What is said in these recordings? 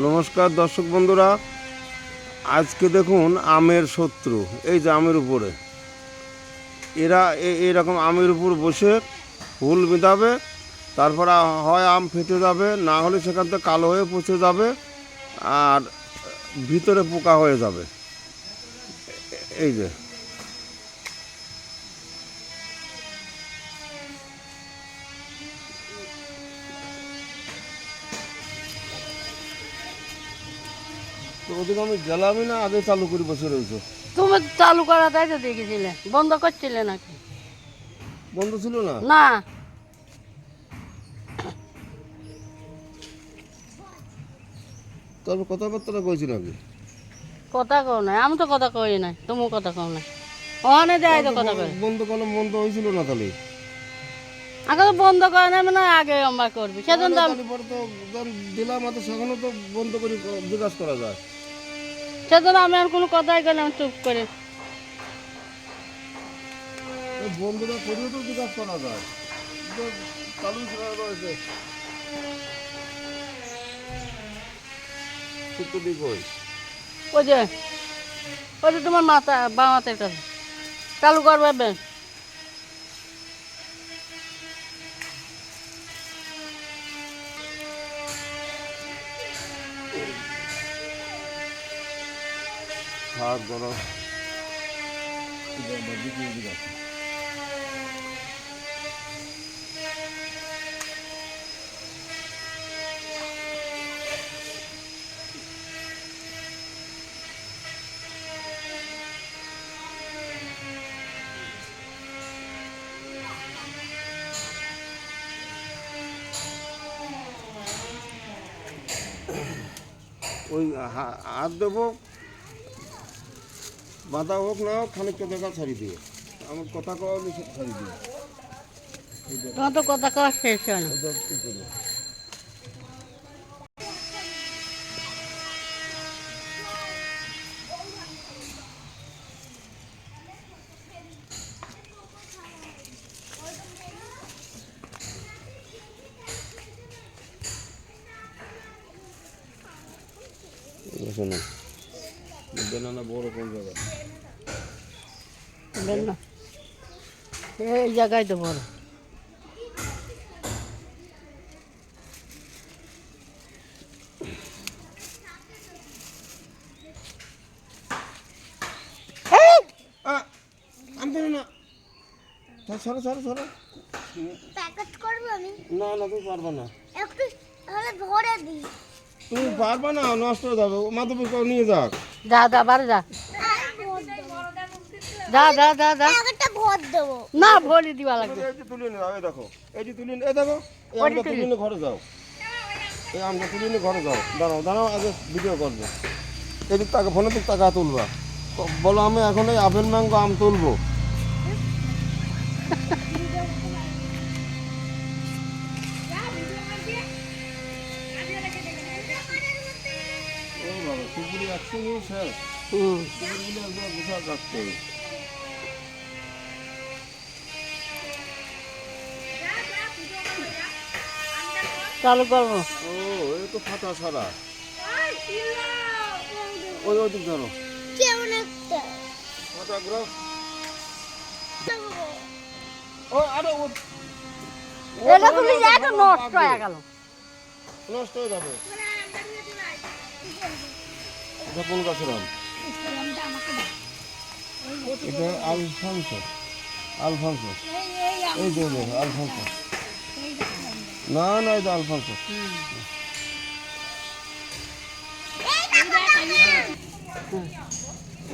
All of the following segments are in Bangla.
নমস্কার দর্শক বন্ধুরা, আজকে দেখুন আমের শত্রু এই যে আমের উপরে এরা এরকম আমের উপর বসে হুল বিঁধাবে, তারপরে হয় আম ফেটে যাবে, না হলে সেখান থেকে কালো হয়ে পচে যাবে আর ভিতরে পোকা হয়ে যাবে। এই যে তো ওদিকে আমি গেলামই না, আগে চালু করে বসে রয়েছে। তুমি চালু করাটাই তো দেখেছিলে, বন্ধ করছিলে নাকি? বন্ধ ছিল না? না, তারপর কথাবার্তা কইছি নাকি? কথা কও নাই, আমি তো কথা কই নাই, তুমি কথা কও নাই। ওখানে দেয় তো কথা কই। বন্ধ করলাম, বন্ধ হয়েছিল না তাহলে? আগে তো বন্ধ করে নাই, মানে আগে আমরা করবি সেজন্য তো পরে তো দিলাম, সেখানে তো বন্ধ করে জিজ্ঞাসা করা যায়। সেজন্য আমি আর কোনো কথাই করলাম চুপ করে। বন্ধুরা করেও তো জিজ্ঞাসা করা যায়, চালু রয়েছে। ওই যে ওই যে তোমার মাথা বা মাথার কাছে চালু করবে। হাত গরম ওই হাত দেবো, বাঁধা হোক না হোক, খানিকটা দেখা ছাড়ি দিয়ে আমার কথা কওয়া ছাড়ি দিয়ে তোমার তো কথা কওয়া শেষ হয় না। শোনো, বেনানা বড় কোন জায়গা? না, এই জায়গায় তো বড়। আনতে না, সরো সরো সরো। প্যাকেট করব আমি? না না, তুমি পারবা না। একটু তাহলে ধরে দিই। তুমি পারবা না, নষ্ট হয়ে যাবে। মাধবী নিয়ে যাক। যা যা বাড়ি যা, যা যা যা যা। প্যাকেটটা ভর দেবো। না ভরি দিবা লাগবে। এই যে তুলে নিও, এই দেখো, এই যে তুলে এই দেখো, এই আমটা তুলে নিয়ে ঘরে যাও। এই আমটা তুলে নিয়ে ঘরে যাও। দাঁড়াও দাঁড়াও, আগে ভিডিও করবো। এদিক টাকা, ফোনের দিক টাকা তুলবা। বলো আমি এখন এই আপেল ম্যাঙ্গো আম তুলবো। কুকুরি একসঙ্গে শেষ। কুকুরগুলো একবার গোসা রাখতে হবে। চালু করবো। ও, এই তো ফাটা সারা। ওই ওদিক ধরো, কেমন একটা ফাটা গ্রাফ। ও আরে ও, এটা খুলে যায় তো নষ্ট হয়ে গেল। নষ্ট হয়ে যাবে। এটা কোন গাছের আম? এটা আলফানসো। আলফানসো, এই যে আলফানসো। না না, এটা আলফানসো।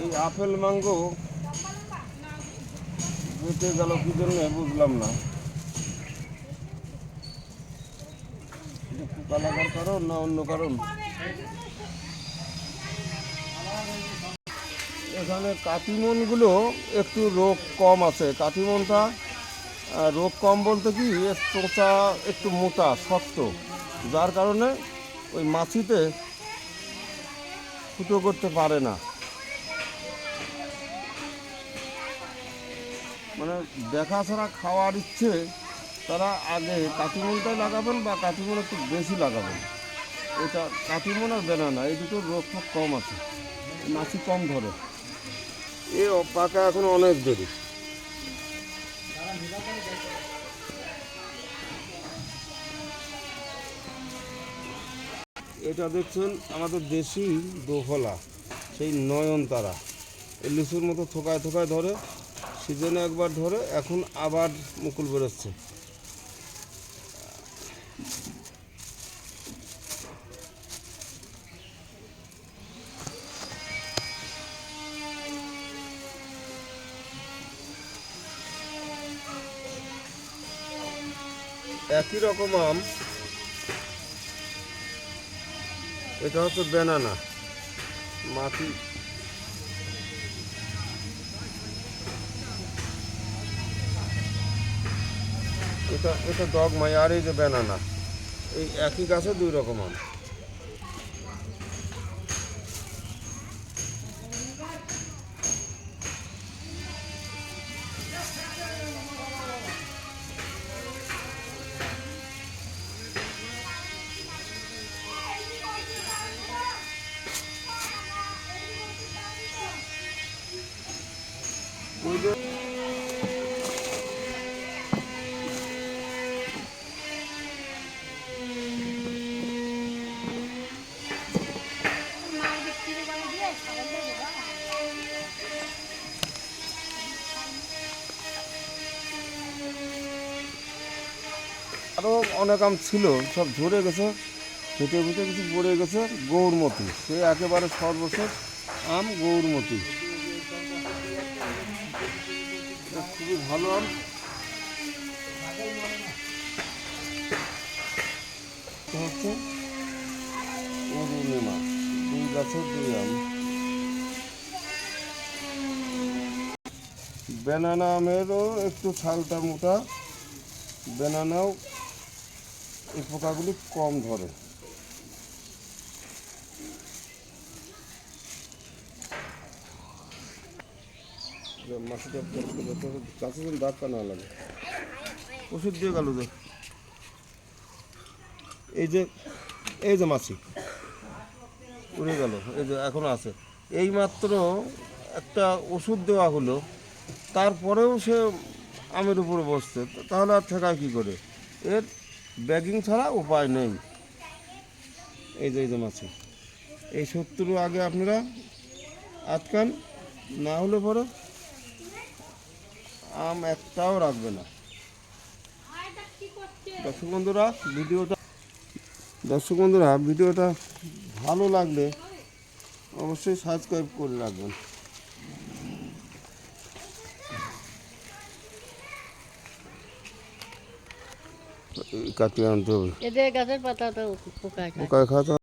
এই আপেল ম্যাঙ্গো বেঁচে গেল কি জন্য বুঝলাম না। পোকা লাগার কারণ না অন্য কারণ? এখানে কাটিমনগুলো একটু রোগ কম আছে। কাটিমনটা রোগ কম বলতে কি, এর চোঁচা একটু মোটা শক্ত, যার কারণে ওই মাছিতে ফুটো করতে পারে না। মানে দেখা ছাড়া খাওয়ার ইচ্ছে, তারা আগে কাটিমনটাই লাগাবেন বা কাটিমন একটু বেশি লাগাবেন। এটা কাটিমন আর বেনানা এই দুটো রোগ খুব কম আছে, মাছি কম ধরে। এ পাকা এখন অনেক দেরি। এটা দেখছেন আমাদের দেশি দোফলা, সেই নয়নতারা, এই লিচুর মতো থোকায় থোকায় ধরে, সিজনে একবার ধরে, এখন আবার মুকুল বেরোচ্ছে। একই রকম আম, এটা হচ্ছে বেনানা মাটি। এটা এটা ডগমাই, আর এই যে বেনানা, এই একই গাছে দুই রকম আম। ওই যে আরও অনেক আম ছিল, সব ঝরে গেছে, ফেটে ফেটে কিছু পড়ে গেছে। গৌরমতি, সে একেবারে সর্বশেষ আম গৌরমতি, এটা খুবই ভালো আম। এটা হচ্ছে অরুণিমা, দুই গাছের দুই আম। বেনানা আমেরও একটু ছালটা মোটা, বেনানাও এই পোকাগুলি কম ধরে। মাছিটা গাছে যেন দাঁতটা না লাগে, ওষুধ দিয়ে গেল যে। এই যে মাছি উড়ে গেল, এই যে এখনো আছে। এইমাত্র একটা ওষুধ দেওয়া হলো, তারপরেও সে আমের উপরে বসছে, তাহলে আর ঠেকায় কী করে? এর ব্যাগিং ছাড়া উপায় নেই। এই যে মাছি, এই শত্রু আগে আপনারা আটকান, না হলে পরে আম একটাও রাখবে না। দর্শক বন্ধুরা ভিডিওটা ভালো লাগলে অবশ্যই সাবস্ক্রাইব করে রাখবেন। কাটিয়ে আনতে হবে, এদের গাছের পাতাটা পোকায় খায়। পোকায় খাওয়া